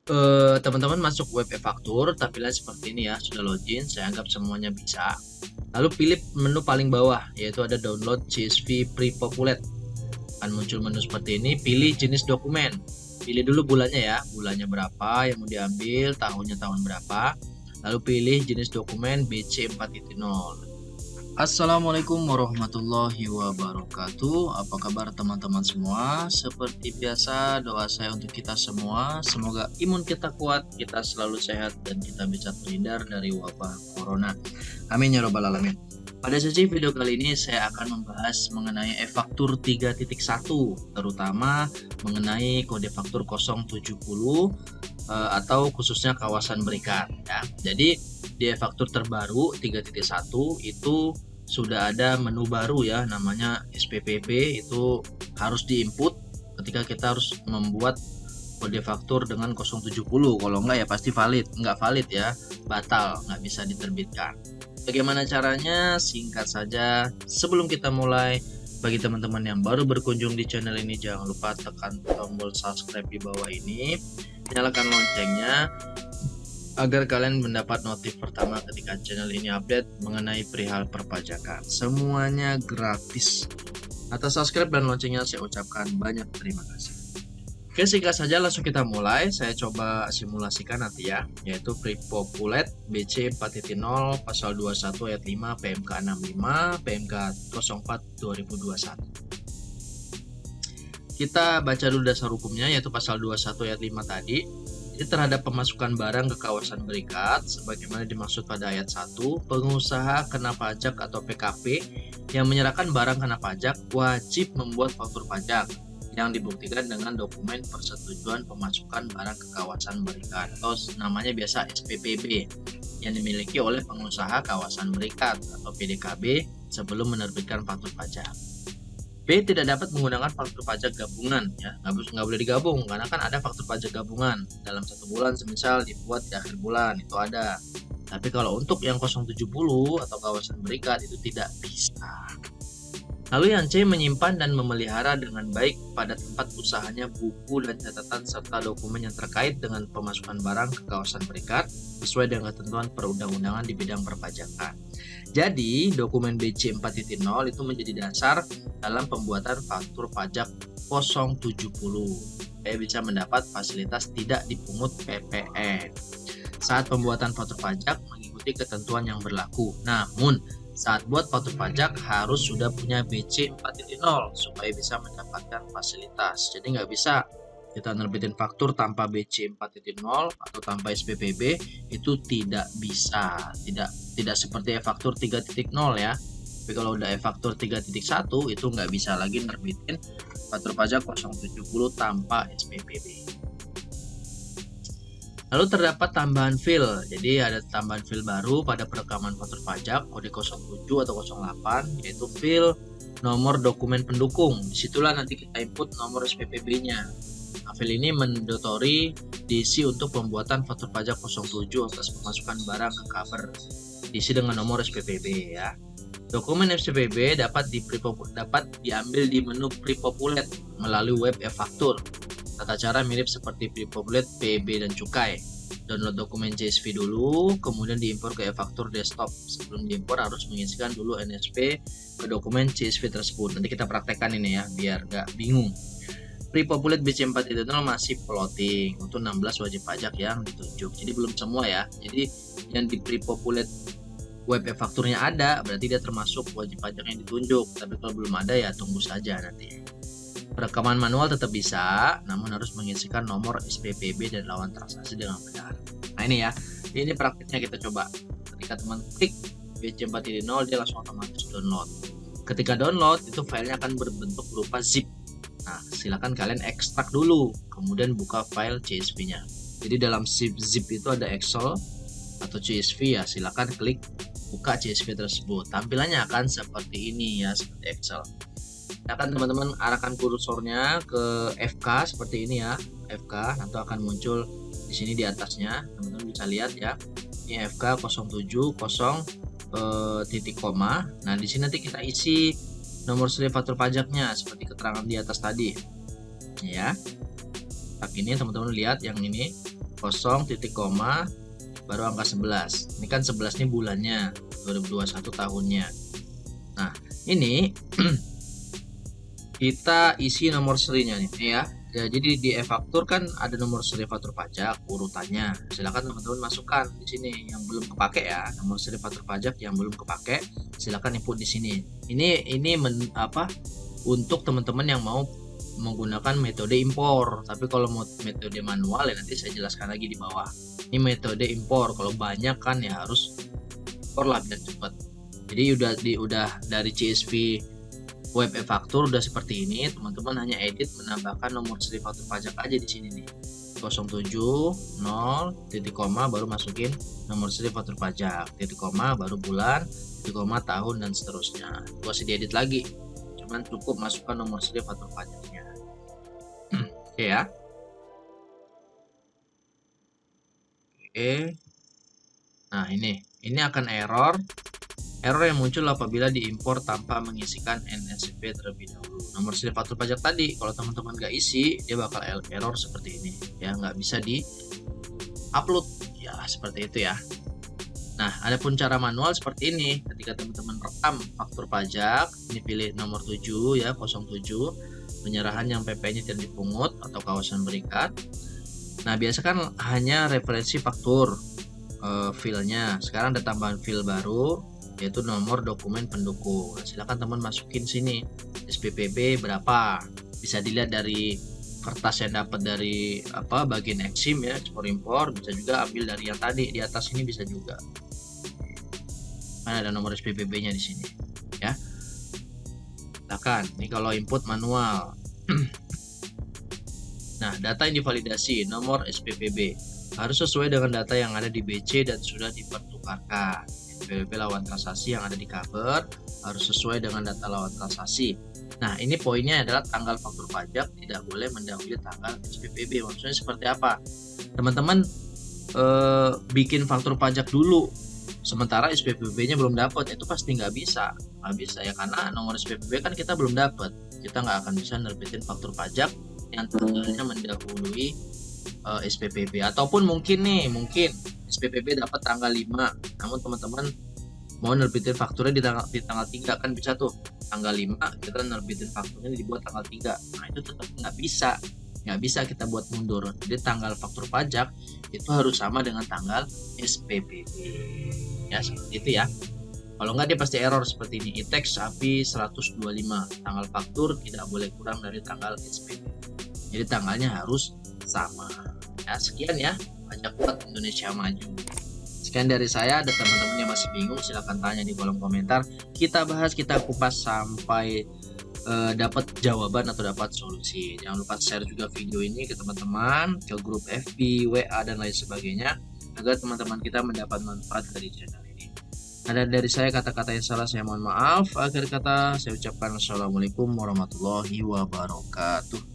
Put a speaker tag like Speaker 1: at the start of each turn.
Speaker 1: Teman-teman masuk web e-faktur, tampilan seperti ini ya, sudah login, saya anggap semuanya bisa. Lalu pilih menu paling bawah, yaitu ada download CSV pre-populate. Akan muncul menu seperti ini, pilih jenis dokumen. Pilih dulu bulannya ya, bulannya berapa yang mau diambil, tahunnya tahun berapa. Lalu pilih jenis dokumen BC 4.0. Assalamualaikum warahmatullahi wabarakatuh. Apa kabar teman-teman semua? Seperti biasa, doa saya untuk kita semua, semoga imun kita kuat, kita selalu sehat, dan kita bisa terhindar dari wabah corona. Amin ya robbal alamin. Pada sesi video kali ini saya akan membahas mengenai e-faktur 3.1, terutama mengenai kode faktur 070 atau khususnya kawasan berikat ya. Jadi di e-faktur terbaru 3.1 itu sudah ada menu baru ya, namanya SPPB. Itu harus diinput ketika kita harus membuat kode faktur dengan 070. Kalau enggak ya pasti enggak valid ya, batal, nggak bisa diterbitkan. Bagaimana caranya? Singkat saja, sebelum kita mulai, bagi teman-teman yang baru berkunjung di channel ini, jangan lupa tekan tombol subscribe di bawah ini, nyalakan loncengnya agar kalian mendapat notif pertama ketika channel ini update mengenai perihal perpajakan. Semuanya gratis. Atas subscribe dan loncengnya saya ucapkan banyak terima kasih. Oke, singkat saja langsung kita mulai. Saya coba simulasikan nanti ya, yaitu pre-populate BC 4.0 pasal 21 ayat 5 PMK 65 PMK 04 2021. Kita baca dulu dasar hukumnya, yaitu pasal 21 ayat 5 tadi. Jadi terhadap pemasukan barang ke kawasan berikat, sebagaimana dimaksud pada ayat 1, pengusaha kena pajak atau PKP yang menyerahkan barang kena pajak wajib membuat faktur pajak yang dibuktikan dengan dokumen persetujuan pemasukan barang ke kawasan berikat atau namanya biasa SPPB yang dimiliki oleh pengusaha kawasan berikat atau PDKB sebelum menerbitkan faktur pajak. B. Tidak dapat menggunakan faktur pajak gabungan ya, nggak boleh digabung karena kan ada faktur pajak gabungan dalam satu bulan, semisal dibuat di akhir bulan itu ada. Tapi kalau untuk yang 070 atau kawasan berikat itu tidak bisa. Lalu yang C, menyimpan dan memelihara dengan baik pada tempat usahanya buku dan catatan serta dokumen yang terkait dengan pemasukan barang ke kawasan berikat sesuai dengan ketentuan perundang-undangan di bidang perpajakan. Jadi, dokumen BC 4.0 itu menjadi dasar dalam pembuatan faktur pajak 070 supaya bisa mendapat fasilitas tidak dipungut PPN. Saat pembuatan faktur pajak mengikuti ketentuan yang berlaku. Namun, saat buat faktur pajak harus sudah punya BC 4.0 supaya bisa mendapatkan fasilitas. Jadi nggak bisa kita nerbitin faktur tanpa BC 4.0 atau tanpa SPPB, itu tidak bisa. Tidak seperti e-faktur 3.0 ya. Tapi kalau udah e-faktur 3.1 itu nggak bisa lagi nerbitin faktur pajak 070 tanpa SPPB. Lalu terdapat tambahan file. Jadi ada tambahan file baru pada perekaman faktur pajak kode 07 atau 08, yaitu file nomor dokumen pendukung. Disitulah nanti kita input nomor SPPB-nya. Nah, file ini mandatori diisi untuk pembuatan faktur pajak 07 atas pemasukan barang ke cover. Diisi dengan nomor SPPB ya. Dokumen SPPB dapat diambil di menu pre-populate melalui web e-faktur. Tata cara mirip seperti pre-populate, PB, dan cukai. Download dokumen CSV dulu, kemudian diimpor ke e-faktur desktop. Sebelum diimpor harus mengisikan dulu NSP ke dokumen CSV tersebut. Nanti kita praktekkan ini ya, biar nggak bingung. Pre-populate BC 4.0 masih floating untuk 16 wajib pajak yang ditunjuk. Jadi belum semua ya. Jadi yang di pre-populate web e-fakturnya ada, berarti dia termasuk wajib pajak yang ditunjuk. Tapi kalau belum ada ya tunggu saja nanti. Perekaman manual tetap bisa, namun harus mengisikan nomor SPPB dan lawan transaksi dengan benar. Nah ini ya, ini praktiknya kita coba. Ketika teman klik BC 4.0, dia langsung otomatis download. Ketika download, itu filenya akan berbentuk berupa zip. Nah, silakan kalian ekstrak dulu, kemudian buka file CSV-nya. Jadi dalam zip itu ada Excel atau CSV ya, silakan klik buka CSV tersebut. Tampilannya akan seperti ini ya, seperti Excel. Akan teman-teman arahkan kursornya ke FK seperti ini ya, FK nanti akan muncul di sini di atasnya, teman-teman bisa lihat ya, ini FK 070 titik koma. Nah di sini nanti kita isi nomor seri faktur pajaknya seperti keterangan di atas tadi ya. Tak ini teman-teman lihat yang ini kosong titik koma baru angka 11. Ini kan 11 nih bulannya, 2021 tahunnya. Nah, ini kita isi nomor serinya nih ya. Ya, jadi di e-faktur kan ada nomor seri faktur pajak urutannya. Silakan teman-teman masukkan di sini yang belum kepake ya, nomor seri faktur pajak yang belum kepake, silakan input di sini. Ini untuk teman-teman yang mau menggunakan metode impor. Tapi kalau mau metode manual ya nanti saya jelaskan lagi di bawah. Ini metode impor. Kalau banyak kan ya harus impor lah biar cepat. Jadi udah dari CSV web e-faktur udah seperti ini, teman-teman hanya edit menambahkan nomor seri faktur pajak aja di sini nih. 070 titik koma baru masukin nomor seri faktur pajak, titik koma baru bulan, titik koma tahun dan seterusnya. Itu masih diedit lagi. Cuman cukup masukkan nomor seri faktur pajaknya. Oke ya. Oke. Nah, ini akan error yang muncul apabila diimpor tanpa mengisikan NSP terlebih dahulu. Nomor seri faktur pajak tadi, kalau teman-teman nggak isi, dia bakal error seperti ini. Ya, nggak bisa di-upload. Ya, seperti itu ya. Nah, adapun cara manual seperti ini. Ketika teman-teman rekam faktur pajak, ini pilih nomor 7 ya, 07, penyerahan yang PP-nya tidak dipungut atau kawasan berikat. Nah, biasa kan hanya referensi faktur filenya. Sekarang ada tambahan fil baru, yaitu nomor dokumen pendukung. Nah, silakan teman masukin sini SPPB berapa, bisa dilihat dari kertas yang dapat dari bagian eksim ya, ekspor impor, bisa juga ambil dari yang tadi di atas ini, bisa juga kan ada nomor SPPB nya di sini ya. Silakan, ini kalau input manual. Nah, data yang divalidasi nomor SPPB harus sesuai dengan data yang ada di BC dan sudah dipertukarkan. SPPB lawan transaksi yang ada di cover harus sesuai dengan data lawan transaksi. Nah, ini poinnya adalah tanggal faktur pajak tidak boleh mendahului tanggal SPPB. Maksudnya seperti apa? Teman-teman bikin faktur pajak dulu, sementara SPPB-nya belum dapat, itu pasti nggak bisa ya, karena nomor SPPB kan kita belum dapat. Kita nggak akan bisa nerbitin faktur pajak yang tanggalnya mendahului SPPB. Ataupun mungkin SPPB dapat tanggal 5, namun teman-teman mau nerbitin fakturnya di tanggal 3, kan bisa tuh tanggal 5 kita nerbitin fakturnya dibuat tanggal 3. Nah, itu tetap nggak bisa kita buat mundur. Jadi tanggal faktur pajak itu harus sama dengan tanggal SPPB ya, seperti itu ya. Kalau nggak dia pasti error seperti ini, ITEX API 125, tanggal faktur tidak boleh kurang dari tanggal SPPB. Jadi tanggalnya harus sama ya. Sekian ya, Pajak Kuat Indonesia Maju. Sekian dari saya. Ada teman-teman yang masih bingung, silahkan tanya di kolom komentar. Kita bahas, kita kupas sampai dapat jawaban atau dapat solusi. Jangan lupa share juga video ini ke teman-teman, ke grup FB, WA dan lain sebagainya, agar teman-teman kita mendapat manfaat dari channel ini. Ada dari saya kata-kata yang salah, saya mohon maaf. Akhir kata saya ucapkan assalamualaikum warahmatullahi wabarakatuh.